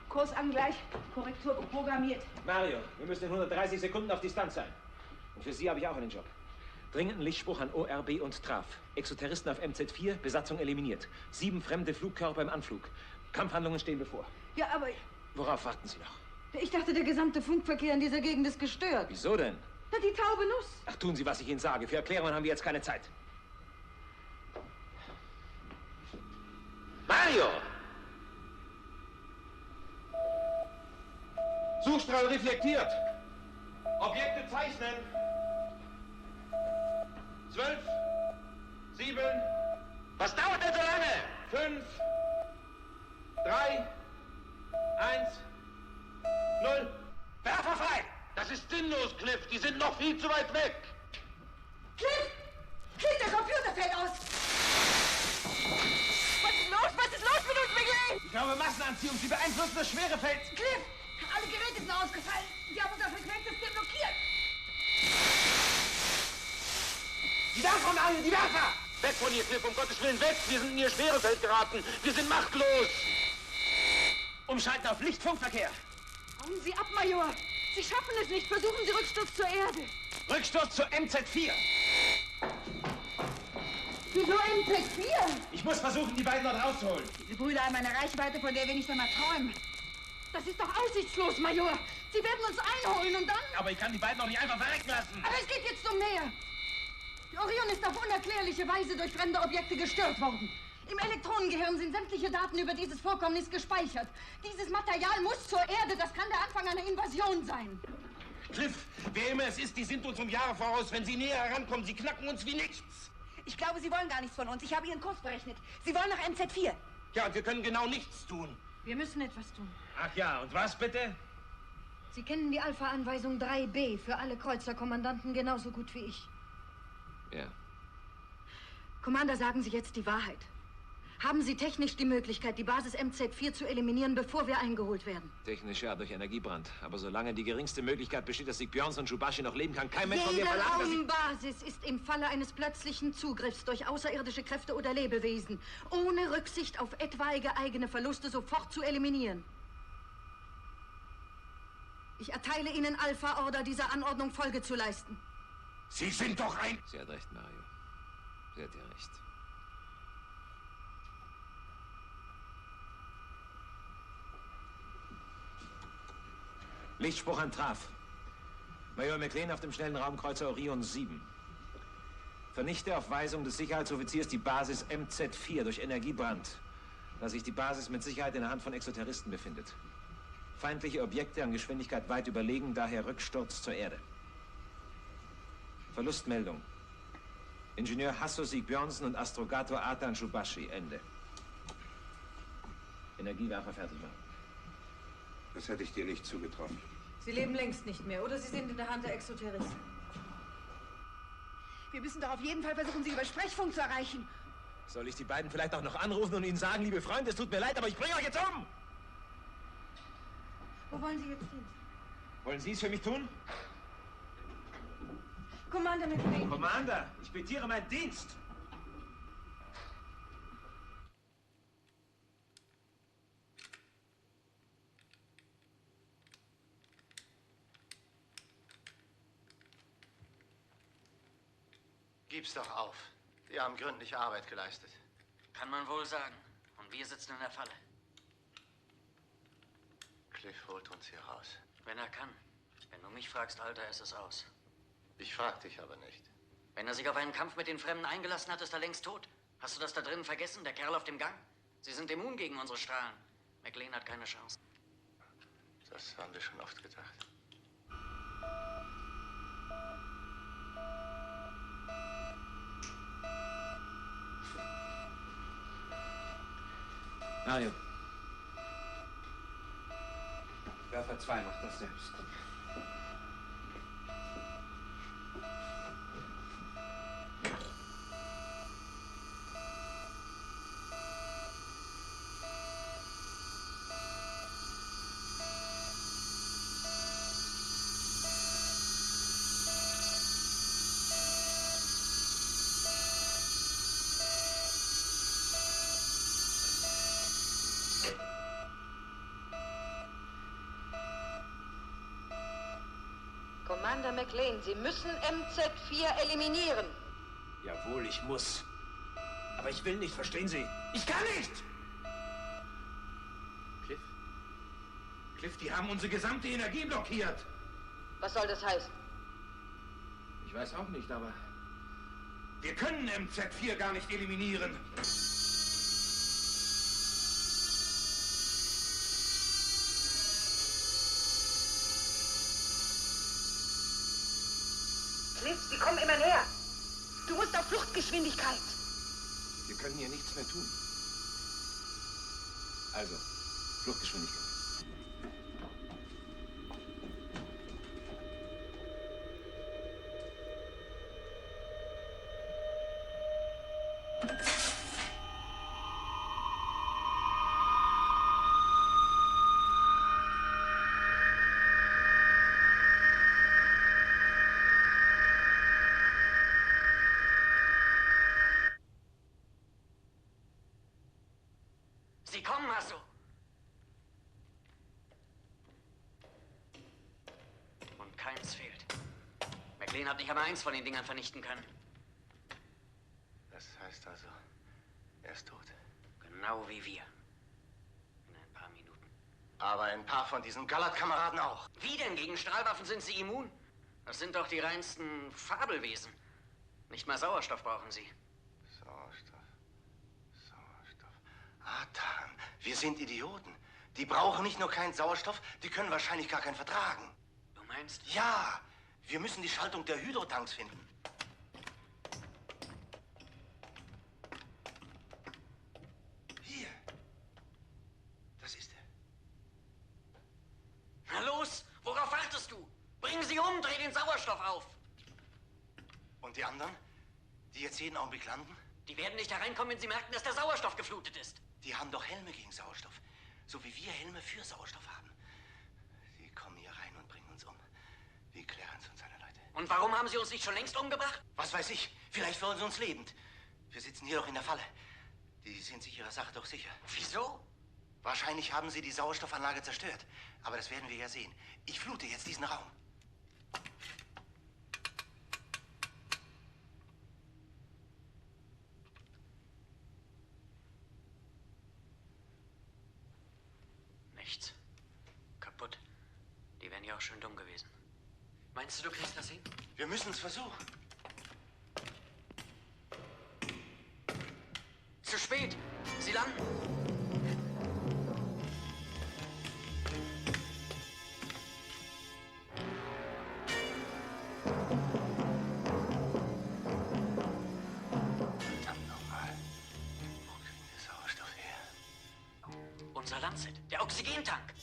Kursangleich, Korrektur programmiert. Mario, wir müssen in 130 Sekunden auf Distanz sein. Und für Sie habe ich auch einen Job. Dringenden Lichtspruch an ORB und TRAF. Exoterroristen auf MZ4, Besatzung eliminiert. 7 fremde Flugkörper im Anflug. Kampfhandlungen stehen bevor. Ja, aber Worauf warten Sie noch? ich dachte, der gesamte Funkverkehr in dieser Gegend ist gestört. Wieso denn? Na, die taube Nuss. Ach, tun Sie, was ich Ihnen sage. Für Erklärungen haben wir jetzt keine Zeit. Mario! Suchstrahl reflektiert. Objekte zeichnen. 12, 7. Was dauert denn so lange? 5, 3, 1, 0. Werfer frei! Das ist sinnlos, Cliff. Die sind noch viel zu weit weg. Cliff! Cliff, der Computer fällt aus! Was ist los? Was ist los mit uns, McLean? Ich glaube, Massenanziehung. Sie beeinflussen das Schwerefeld. Cliff! Alle Geräte sind ausgefallen. Sie haben unser Frequenzsystem blockiert. Die Werfer, Mario, die Werfer! Weg von hier, Cliff, um Gottes Willen, weg! Wir sind in ihr Schwerefeld geraten. Wir sind machtlos. Umschalten auf Lichtfunkverkehr. Hauen Sie ab, Major. Sie schaffen es nicht. Versuchen Sie Rücksturz zur Erde. Rücksturz zur MZ4. Wieso MZ4? Ich muss versuchen, die beiden dort rauszuholen. Diese Brüder haben eine Reichweite, von der wir nicht einmal träumen. Das ist doch aussichtslos, Major. Sie werden uns einholen und dann... Aber ich kann die beiden doch nicht einfach verrecken lassen. Aber es geht jetzt um mehr. Die Orion ist auf unerklärliche Weise durch fremde Objekte gestört worden. Im Elektronengehirn sind sämtliche Daten über dieses Vorkommnis gespeichert. Dieses Material muss zur Erde. Das kann der Anfang einer Invasion sein. Cliff, wer immer es ist, die sind uns um Jahre voraus. Wenn sie näher herankommen, sie knacken uns wie nichts. Ich glaube, Sie wollen gar nichts von uns. Ich habe Ihren Kurs berechnet. Sie wollen nach MZ4. Ja, und wir können genau nichts tun. Wir müssen etwas tun. Ach ja, und was bitte? Sie kennen die Alpha-Anweisung 3b für alle Kreuzerkommandanten genauso gut wie ich. Ja. Commander, sagen Sie jetzt die Wahrheit. Haben Sie technisch die Möglichkeit, die Basis MZ4 zu eliminieren, bevor wir eingeholt werden? Technisch ja, durch Energiebrand. Aber solange die geringste Möglichkeit besteht, dass Sig Björnsson und Shubashi noch leben kann, kein Mensch von mir verlangt, dass Jede Raumbasis ist im Falle eines plötzlichen Zugriffs durch außerirdische Kräfte oder Lebewesen ohne Rücksicht auf etwaige eigene Verluste sofort zu eliminieren. Ich erteile Ihnen Alpha-Order, dieser Anordnung Folge zu leisten. Sie sind doch ein... Sie hat recht, Mario. Sie hat ja recht. Lichtspruch an Traf. Major McLean auf dem schnellen Raumkreuzer Orion 7. Vernichte auf Weisung des Sicherheitsoffiziers die Basis MZ4 durch Energiebrand, da sich die Basis mit Sicherheit in der Hand von Exoterroristen befindet. Feindliche Objekte an Geschwindigkeit weit überlegen, daher Rücksturz zur Erde. Verlustmeldung. Ingenieur Hasso Sig Björnsson und Astrogator Artan Shubashi. Ende. Energiewerfer fertig machen. Das hätte ich dir nicht zugetraut. Sie leben längst nicht mehr, oder Sie sind in der Hand der Exoterroristen. Wir müssen doch auf jeden Fall versuchen, sie über Sprechfunk zu erreichen. Soll ich die beiden vielleicht auch noch anrufen und ihnen sagen, liebe Freunde, es tut mir leid, aber ich bringe euch jetzt um! Wo wollen Sie jetzt hin? Wollen Sie es für mich tun? Commander McLean. Commander, ich petiere meinen Dienst! Gib's doch auf. Wir haben gründliche Arbeit geleistet. Kann man wohl sagen. Und wir sitzen in der Falle. Cliff holt uns hier raus. Wenn er kann. Wenn du mich fragst, Alter, ist es aus. Ich frag dich aber nicht. Wenn er sich auf einen Kampf mit den Fremden eingelassen hat, ist er längst tot. Hast du das da drinnen vergessen, der Kerl auf dem Gang? Sie sind immun gegen unsere Strahlen. McLean hat keine Chance. Das haben wir schon oft gedacht. Mario. Werfer 2 macht das selbst. Commander McLean, Sie müssen MZ4 eliminieren. Jawohl, ich muss. Aber ich will nicht, verstehen Sie? Ich kann nicht! Cliff? Cliff, die haben unsere gesamte Energie blockiert. Was soll das heißen? Ich weiß auch nicht, aber... Wir können MZ4 gar nicht eliminieren. Cliff, sie kommen immer näher. Du musst auf Fluchtgeschwindigkeit. Wir können hier nichts mehr tun. Also, Fluchtgeschwindigkeit. Sie kommen, Hasso. Und keins fehlt. McLean hat nicht einmal eins von den Dingern vernichten können. Das heißt also, er ist tot. Genau wie wir. In ein paar Minuten. Aber ein paar von diesen Galat-Kameraden auch. Wie denn? Gegen Strahlwaffen sind sie immun? Das sind doch die reinsten Fabelwesen. Nicht mal Sauerstoff brauchen sie. Artan, wir sind Idioten. Die brauchen nicht nur keinen Sauerstoff, die können wahrscheinlich gar keinen vertragen. Du meinst? Ja, wir müssen die Schaltung der Hydrotanks finden. Hier. Das ist er. Na los, worauf wartest du? Bring sie um, dreh den Sauerstoff auf. Und die anderen, die jetzt jeden Augenblick landen? Die werden nicht hereinkommen, wenn sie merken, dass der Sauerstoff geflutet ist. Die haben doch Helme gegen Sauerstoff. So wie wir Helme für Sauerstoff haben. Sie kommen hier rein und bringen uns um. Wie Clarence und seine Leute. Und warum haben sie uns nicht schon längst umgebracht? Was weiß ich. Vielleicht wollen sie uns lebend. Wir sitzen hier doch in der Falle. Die sind sich ihrer Sache doch sicher. Wieso? Wahrscheinlich haben sie die Sauerstoffanlage zerstört. Aber das werden wir ja sehen. Ich flute jetzt diesen Raum. Nichts. Kaputt. Die wären ja auch schön dumm gewesen. Meinst du, du kriegst das hin? Wir müssen es versuchen. Zu spät. Sie landen. Verdammt nochmal. Wo kriegen wir Sauerstoff her? Unser Lancet. Der Oxygentank.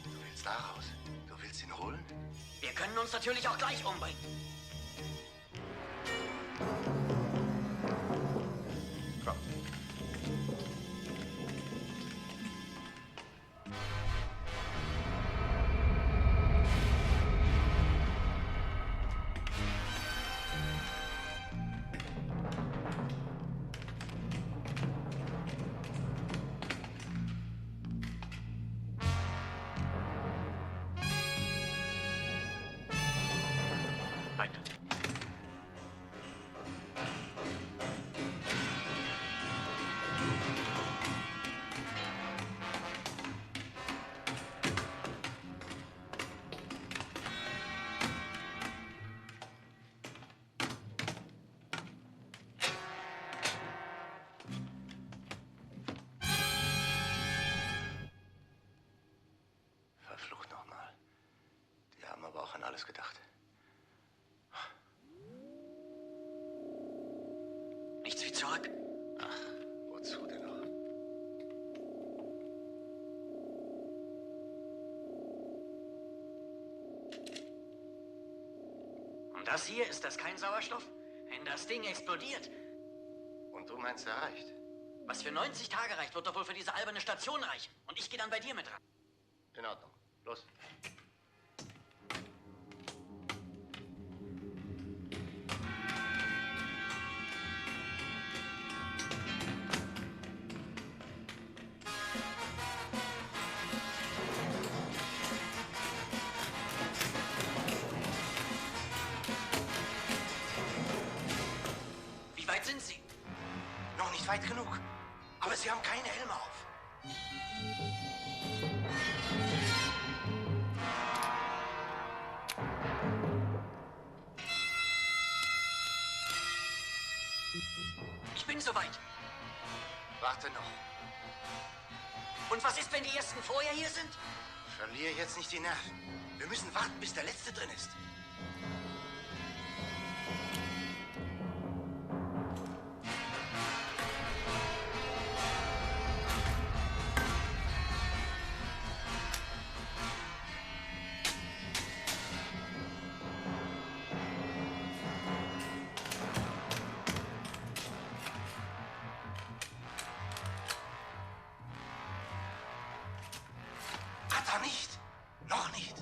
Du willst da raus? Du willst ihn holen? Wir können uns natürlich auch gleich umbringen. Komm. Weiter. Verflucht nochmal. Die haben aber auch an alles gedacht. Nichts wie zurück. Ach, wozu denn noch? Und das hier, ist das kein Sauerstoff? Wenn das Ding explodiert. Und du meinst, er reicht? Was für 90 Tage reicht, wird doch wohl für diese alberne Station reichen. Und ich gehe dann bei dir mit ran. In Ordnung. Los. Wie weit sind Sie? Noch nicht weit genug. Aber sie haben keine Helme auf. Ich bin soweit. Warte noch. Und was ist, wenn die ersten vorher hier sind? Verliere jetzt nicht die Nerven. Wir müssen warten, bis der Letzte drin ist. Hat er nicht? Noch nicht.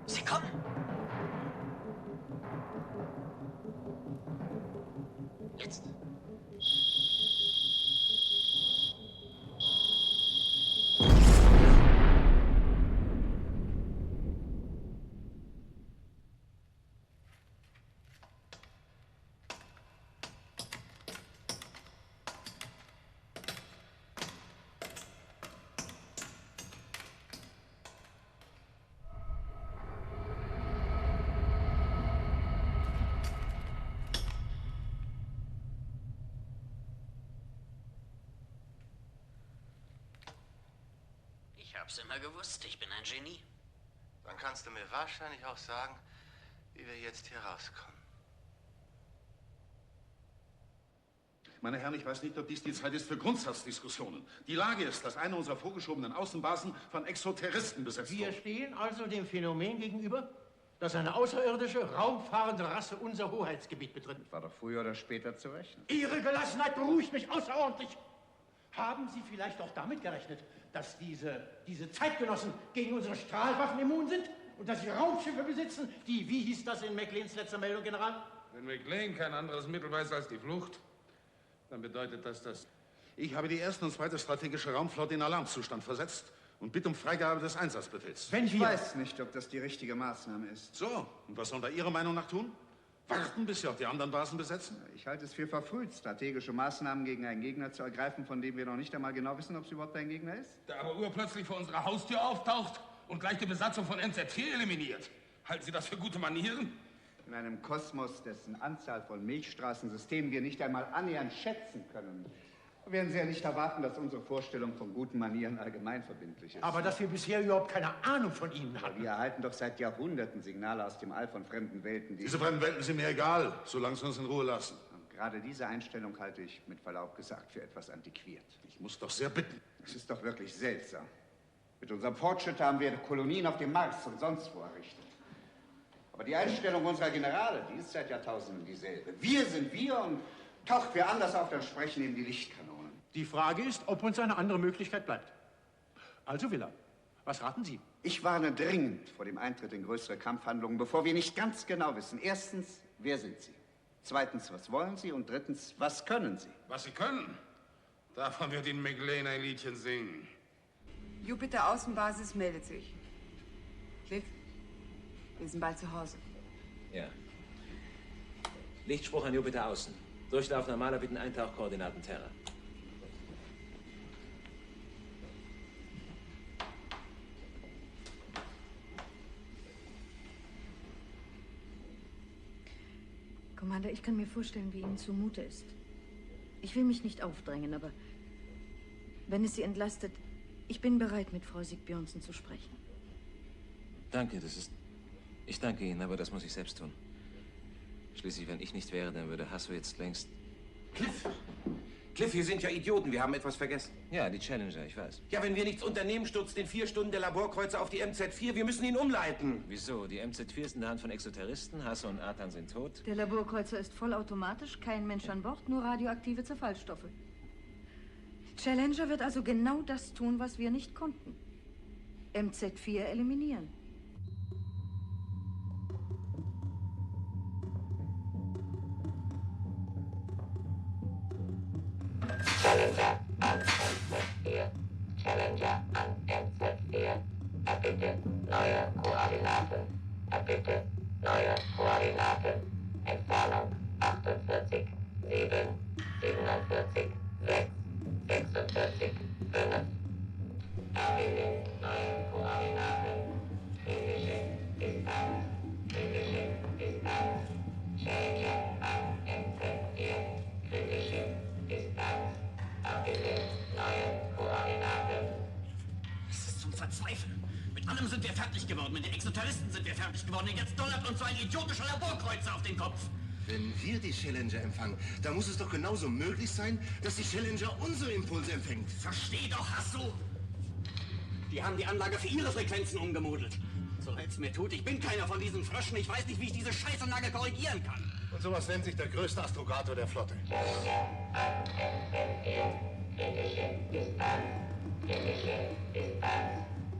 Sie kommen. Jetzt. Ich hab's immer gewusst, ich bin ein Genie. Dann kannst du mir wahrscheinlich auch sagen, wie wir jetzt hier rauskommen. Meine Herren, ich weiß nicht, ob dies die Zeit ist für Grundsatzdiskussionen. Die Lage ist, dass eine unserer vorgeschobenen Außenbasen von Exoterroristen besetzt Wir wurde. stehen also dem Phänomen gegenüber, dass eine außerirdische, raumfahrende Rasse unser Hoheitsgebiet betritt. Das war doch früher oder später zu rechnen. Ihre Gelassenheit beruhigt mich außerordentlich. Haben Sie vielleicht auch damit gerechnet, dass diese Zeitgenossen gegen unsere Strahlwaffen immun sind? Und dass sie Raumschiffe besitzen, die, wie hieß das in McLeans letzter Meldung, General? Wenn McLean kein anderes Mittel weiß als die Flucht, dann bedeutet das... Ich habe die erste und zweite strategische Raumflotte in Alarmzustand versetzt und bitte um Freigabe des Einsatzbefehls. Ich weiß nicht, ob das die richtige Maßnahme ist. So, und was sollen wir Ihrer Meinung nach tun? Warten, bis Sie auch die anderen Basen besetzen? Ich halte es für verfrüht, strategische Maßnahmen gegen einen Gegner zu ergreifen, von dem wir noch nicht einmal genau wissen, ob es überhaupt ein Gegner ist. Der aber urplötzlich vor unserer Haustür auftaucht und gleich die Besatzung von MZ4 eliminiert. Halten Sie das für gute Manieren? In einem Kosmos, dessen Anzahl von Milchstraßensystemen wir nicht einmal annähernd schätzen können, werden Sie ja nicht erwarten, dass unsere Vorstellung von guten Manieren allgemein verbindlich ist. Aber dass wir bisher überhaupt keine Ahnung von Ihnen hatten. Wir erhalten doch seit Jahrhunderten Signale aus dem All von fremden Welten. Diese fremden Welten sind mir egal, solange Sie uns in Ruhe lassen. Und gerade diese Einstellung halte ich mit Verlaub gesagt für etwas antiquiert. Ich muss doch sehr bitten. Es ist doch wirklich seltsam. Mit unserem Fortschritt haben wir Kolonien auf dem Mars und sonst wo errichtet. Aber die Einstellung unserer Generale, die ist seit Jahrtausenden dieselbe. Wir sind wir und taucht wer anders auf, dann sprechen eben die Lichtkanonen. Die Frage ist, ob uns eine andere Möglichkeit bleibt. Also, Villa, was raten Sie? Ich warne dringend vor dem Eintritt in größere Kampfhandlungen, bevor wir nicht ganz genau wissen. Erstens, wer sind Sie? Zweitens, was wollen Sie? Und drittens, was können Sie? Was Sie können? Davon wird Ihnen McLean ein Liedchen singen. Jupiter Außenbasis meldet sich. Cliff, wir sind bald zu Hause. Ja. Lichtspruch an Jupiter außen. Durchlauf normaler bitten Eintauchkoordinaten Terra. Commander, ich kann mir vorstellen, wie Ihnen zumute ist. Ich will mich nicht aufdrängen, aber wenn es Sie entlastet, ich bin bereit, mit Frau Sigbjörnsen zu sprechen. Danke, ich danke Ihnen, aber das muss ich selbst tun. Schließlich, wenn ich nicht wäre, dann würde Hasso jetzt längst... Cliff, wir sind ja Idioten. Wir haben etwas vergessen. Ja, die Challenger, ich weiß. Ja, wenn wir nichts unternehmen, stürzt in 4 Stunden der Laborkreuzer auf die MZ4. Wir müssen ihn umleiten. Wieso? Die MZ4 ist in der Hand von Exoterroristen. Hasso und Artan sind tot. Der Laborkreuzer ist vollautomatisch, kein Mensch an Bord, nur radioaktive Zerfallstoffe. Challenger wird also genau das tun, was wir nicht konnten. MZ4 eliminieren. Challenger an MZ4. Challenger an MZ4. Erbitte neue Koordinaten. Erbitte neue Koordinaten. Entfernung 48, 7, 47, 6, 46, 5. Erbitte neue Koordinaten. Physische Distanz. Physische Distanz. Challenger an MZ4. Physische Distanz. Erbitte neue Koordinaten. Es ist zum Verzweifeln. Mit allem sind wir fertig geworden. Mit den Exoterroristen sind wir fertig geworden. Und jetzt donnert uns so ein idiotischer Laborkreuzer auf den Kopf. Wenn wir die Challenger empfangen, dann muss es doch genauso möglich sein, dass die Challenger unsere Impulse empfängt. Versteh doch, hast du? Die haben die Anlage für ihre Frequenzen umgemodelt. So leid's mir tut, ich bin keiner von diesen Fröschen. Ich weiß nicht, wie ich diese Scheißanlage korrigieren kann. Und sowas nennt sich der größte Astrogator der Flotte.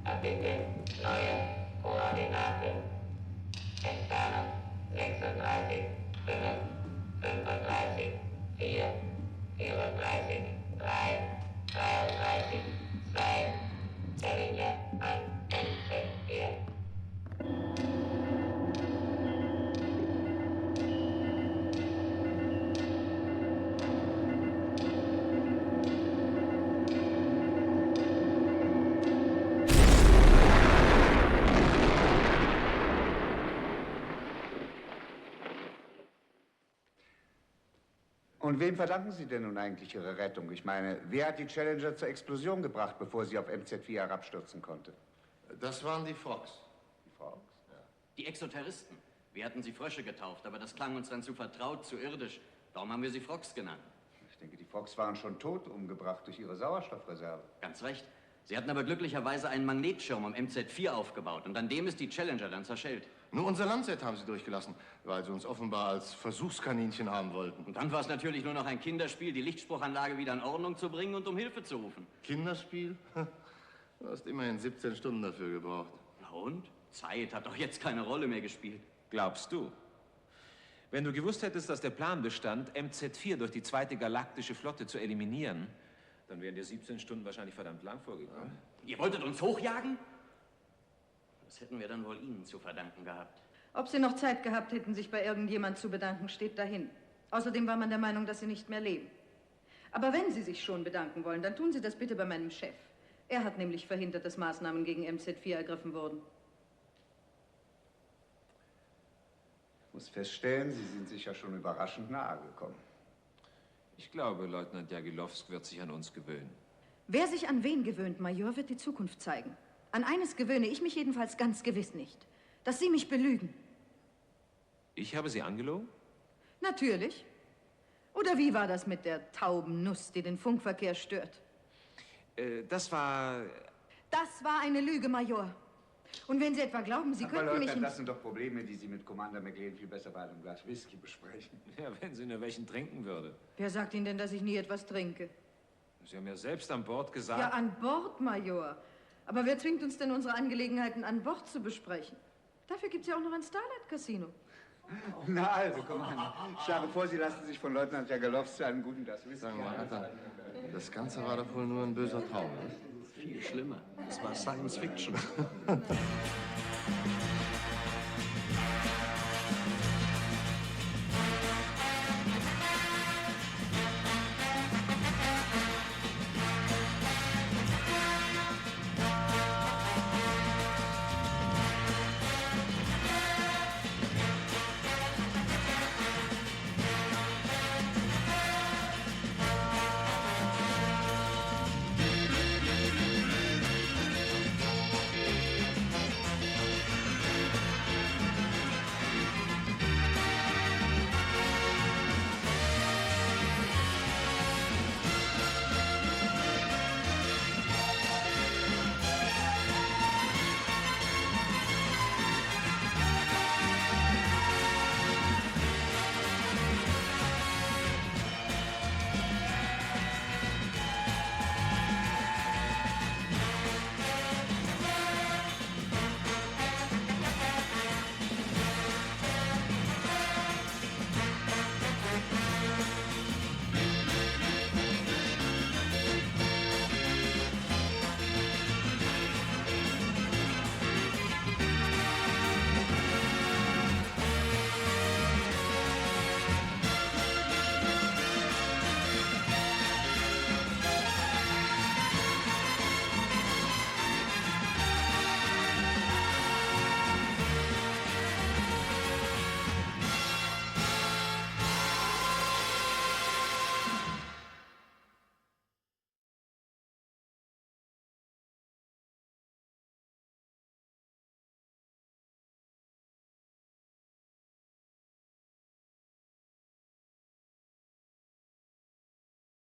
Erbitte neue Koordinaten. Entfernung 36, 5, 35, 4, 34, 3, 33, 2. Challenger an MZ4. Und wem verdanken Sie denn nun eigentlich Ihre Rettung? Ich meine, wer hat die Challenger zur Explosion gebracht, bevor sie auf MZ4 herabstürzen konnte? Das waren die Frogs. Die Frogs? Ja. Die Exoterroristen. Wir hatten sie Frösche getauft, aber das klang uns dann zu vertraut, zu irdisch. Darum haben wir sie Frogs genannt. Ich denke, die Frogs waren schon tot, umgebracht durch ihre Sauerstoffreserve. Ganz recht. Sie hatten aber glücklicherweise einen Magnetschirm um MZ4 aufgebaut und an dem ist die Challenger dann zerschellt. Nur unser Landset haben sie durchgelassen, weil sie uns offenbar als Versuchskaninchen haben wollten. Und dann war es natürlich nur noch ein Kinderspiel, die Lichtspruchanlage wieder in Ordnung zu bringen und um Hilfe zu rufen. Kinderspiel? Du hast immerhin 17 Stunden dafür gebraucht. Na und? Zeit hat doch jetzt keine Rolle mehr gespielt. Glaubst du? Wenn du gewusst hättest, dass der Plan bestand, MZ4 durch die 2. galaktische Flotte zu eliminieren, dann wären dir 17 Stunden wahrscheinlich verdammt lang vorgekommen. Ihr wolltet uns hochjagen? Das hätten wir dann wohl Ihnen zu verdanken gehabt. Ob Sie noch Zeit gehabt hätten, sich bei irgendjemand zu bedanken, steht dahin. Außerdem war man der Meinung, dass Sie nicht mehr leben. Aber wenn Sie sich schon bedanken wollen, dann tun Sie das bitte bei meinem Chef. Er hat nämlich verhindert, dass Maßnahmen gegen MZ4 ergriffen wurden. Ich muss feststellen, Sie sind sicher schon überraschend nahe gekommen. Ich glaube, Leutnant Jagilowsk wird sich an uns gewöhnen. Wer sich an wen gewöhnt, Major, wird die Zukunft zeigen. An eines gewöhne ich mich jedenfalls ganz gewiss nicht. Dass Sie mich belügen. Ich habe Sie angelogen? Natürlich. Oder wie war das mit der tauben Nuss, die den Funkverkehr stört? Das war... Das war eine Lüge, Major. Und wenn Sie etwa glauben, Sie könnten mich... Das sind doch Probleme, die Sie mit Commander McLean viel besser bei einem Glas Whisky besprechen. Ja, wenn sie nur welchen trinken würde. Wer sagt Ihnen denn, dass ich nie etwas trinke? Sie haben ja selbst an Bord gesagt... Ja, an Bord, Major. Aber wer zwingt uns denn, unsere Angelegenheiten an Bord zu besprechen? Dafür gibt es ja auch noch ein Starlight-Casino. Na also, Commander, ich schlage vor, Sie lassen sich von Leutnant Jagilowsk zu einem guten Glas Whisky. Sagen wir mal, Alter, das Ganze war doch wohl nur ein böser Traum. Viel schlimmer. Das war Science Fiction.